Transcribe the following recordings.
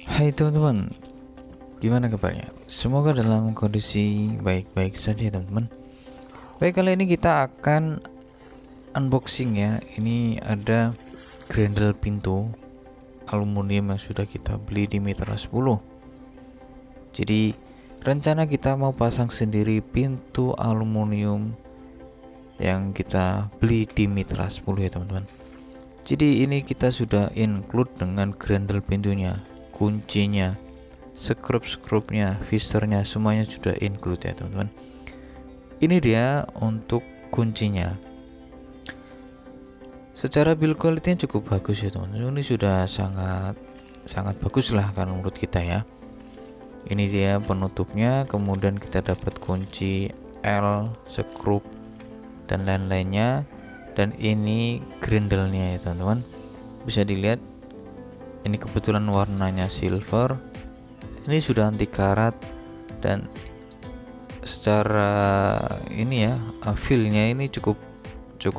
Hai teman-teman, gimana kabarnya? Semoga dalam kondisi baik-baik saja teman-teman. Baik, kali ini kita akan unboxing ya. Ini ada grendel pintu aluminium yang sudah kita beli di Mitra 10. Jadi rencana kita mau pasang sendiri pintu aluminium yang kita beli di Mitra 10 ya teman-teman. Jadi ini kita sudah include dengan grendel pintunya, kuncinya, skrup-skrupnya, visornya, semuanya sudah include ya teman-teman. Ini dia untuk kuncinya. Secara build quality cukup bagus ya teman-teman. Ini sudah sangat bagus lah kan menurut kita ya. Ini dia penutupnya, kemudian kita dapat kunci L, skrup dan lain-lainnya. Dan ini grendelnya ya teman-teman. Bisa dilihat ini kebetulan warnanya silver. Ini sudah anti karat dan secara ini ya feel-nya ini cukup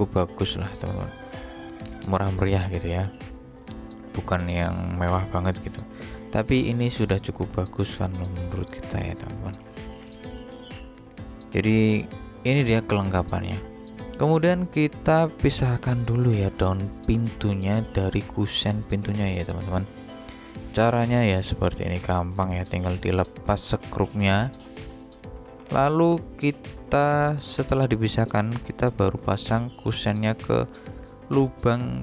bagus lah teman-teman, murah meriah gitu ya, bukan yang mewah banget gitu, tapi ini sudah cukup bagus kan menurut kita ya teman-teman. Jadi ini dia kelengkapannya. Kemudian kita pisahkan dulu ya daun pintunya dari kusen pintunya ya teman-teman. Caranya ya seperti ini, gampang ya, tinggal dilepas skrupnya. Lalu kita setelah dipisahkan, kita baru pasang kusennya ke lubang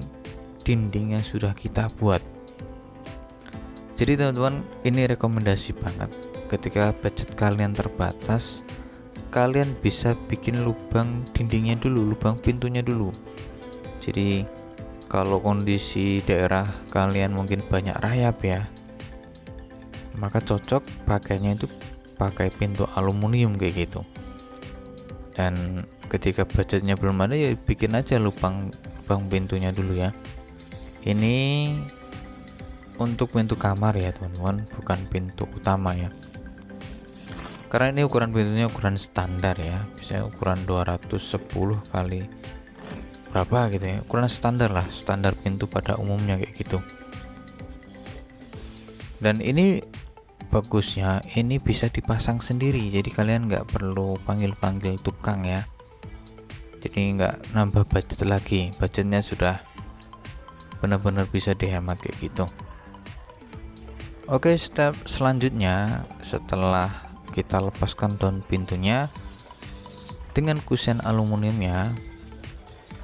dinding yang sudah kita buat. Jadi teman-teman, ini rekomendasi banget. Ketika budget kalian terbatas, kalian bisa bikin lubang dindingnya dulu, lubang pintunya dulu. Jadi kalau kondisi daerah kalian mungkin banyak rayap ya, maka cocok pakainya itu pakai pintu aluminium kayak gitu. Dan ketika budgetnya belum ada ya bikin aja lubang pintunya dulu ya. Ini untuk pintu kamar ya teman-teman, bukan pintu utama ya, karena ini ukuran pintunya ukuran standar ya, misalnya ukuran 210 kali berapa gitu ya, ukuran standar lah, standar pintu pada umumnya kayak gitu. Dan ini bagusnya ini bisa dipasang sendiri, jadi kalian nggak perlu panggil tukang ya, jadi nggak nambah budget lagi, budgetnya sudah benar-benar bisa dihemat kayak gitu. Oke, step selanjutnya setelah kita lepaskan daun pintunya dengan kusen aluminiumnya,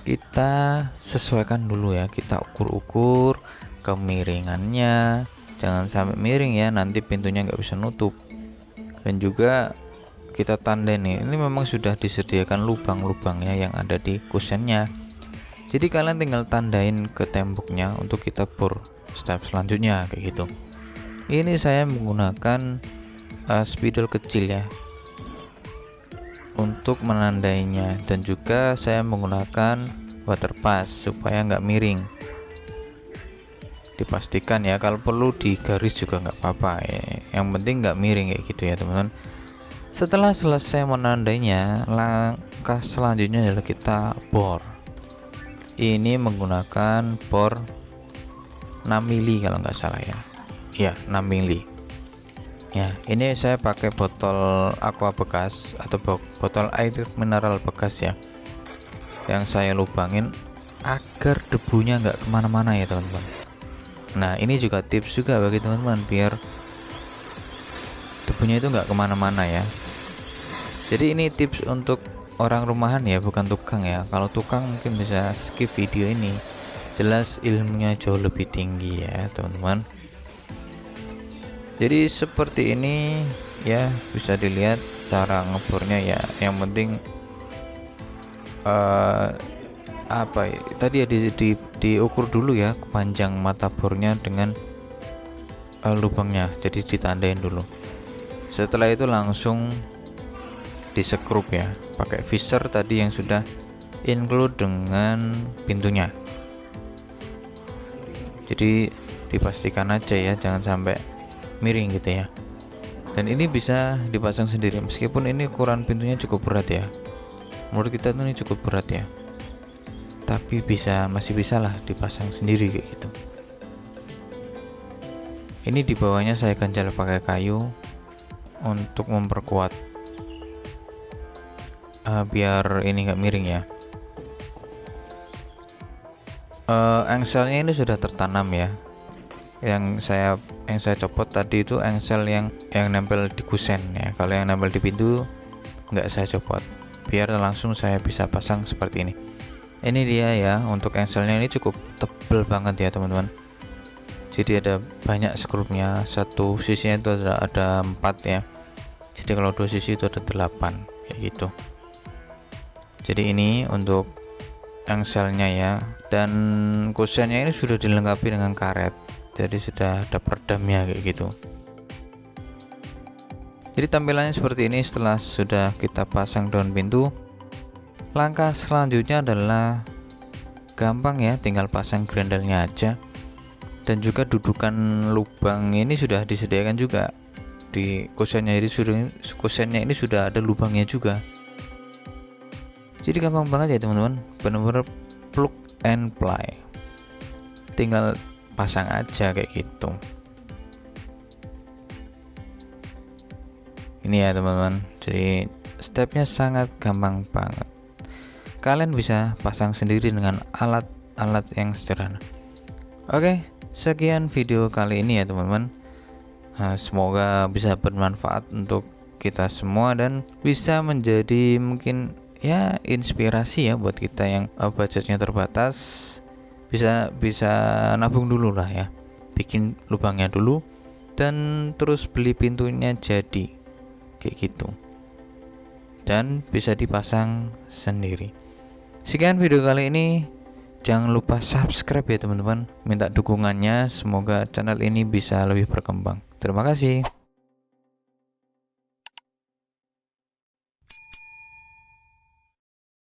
kita sesuaikan dulu ya, kita ukur-ukur kemiringannya, jangan sampai miring ya, nanti pintunya nggak bisa nutup. Dan juga kita tanda nih, ini memang sudah disediakan lubang-lubangnya yang ada di kusennya, jadi kalian tinggal tandain ke temboknya untuk kita bor step selanjutnya kayak gitu. Ini saya menggunakan spidol kecil ya untuk menandainya, dan juga saya menggunakan water pass supaya nggak miring. Dipastikan ya, kalau perlu digaris juga nggak apa-apa ya, yang penting nggak miring kayak gitu ya teman-teman. Setelah selesai menandainya, langkah selanjutnya adalah kita bor. Ini menggunakan bor 6 mili kalau nggak salah ya, 6 mili ya. Ini saya pakai botol aqua bekas atau botol air mineral bekas ya, yang saya lubangin agar debunya nggak kemana-mana ya teman-teman. Nah ini juga tips juga bagi teman-teman biar debunya itu nggak kemana-mana ya. Jadi ini tips untuk orang rumahan ya, bukan tukang ya. Kalau tukang mungkin bisa skip video ini, jelas ilmunya jauh lebih tinggi ya teman-teman. Jadi seperti ini ya, bisa dilihat cara ngebornya ya. Yang penting apa ya, tadi ya diukur dulu ya panjang mata bornya dengan lubangnya, jadi ditandain dulu. Setelah itu langsung disekrup ya pakai visor tadi yang sudah include dengan pintunya. Jadi dipastikan aja ya, jangan sampai miring gitu ya. Dan ini bisa dipasang sendiri, meskipun ini ukuran pintunya cukup berat ya, menurut kita tuh ini cukup berat ya, tapi masih bisa lah dipasang sendiri kayak gitu. Ini di bawahnya saya ganjal pakai kayu untuk memperkuat biar ini nggak miring ya. Engselnya ini sudah tertanam ya. Yang saya copot tadi itu engsel yang nempel di kusen ya. Kalau yang nempel di pintu nggak saya copot, biar langsung saya bisa pasang seperti ini. Ini dia ya, untuk engselnya ini cukup tebel banget ya teman-teman. Jadi ada banyak skrupnya, satu sisinya itu ada 4 ya. Jadi kalau dua sisi itu ada 8 kayak gitu. Jadi ini untuk engselnya ya, dan kusennya ini sudah dilengkapi dengan karet, jadi sudah ada peredamnya kayak gitu. Jadi tampilannya seperti ini setelah sudah kita pasang daun pintu. Langkah selanjutnya adalah gampang ya, tinggal pasang grendelnya aja. Dan juga dudukan lubang ini sudah disediakan juga di kusennya, kusennya ini sudah ada lubangnya juga. Jadi gampang banget ya teman-teman, bener-bener plug and play, tinggal pasang aja kayak gitu. Ini ya teman-teman, jadi stepnya sangat gampang banget. Kalian bisa pasang sendiri dengan alat-alat yang sederhana. Oke, sekian video kali ini ya teman-teman. Semoga bisa bermanfaat untuk kita semua dan bisa menjadi mungkin ya inspirasi ya buat kita yang budgetnya terbatas. Bisa nabung dulu lah ya, bikin lubangnya dulu dan terus beli pintunya jadi kayak gitu, dan bisa dipasang sendiri. Sekian video kali ini, jangan lupa subscribe ya teman-teman, minta dukungannya, semoga channel ini bisa lebih berkembang. Terima kasih.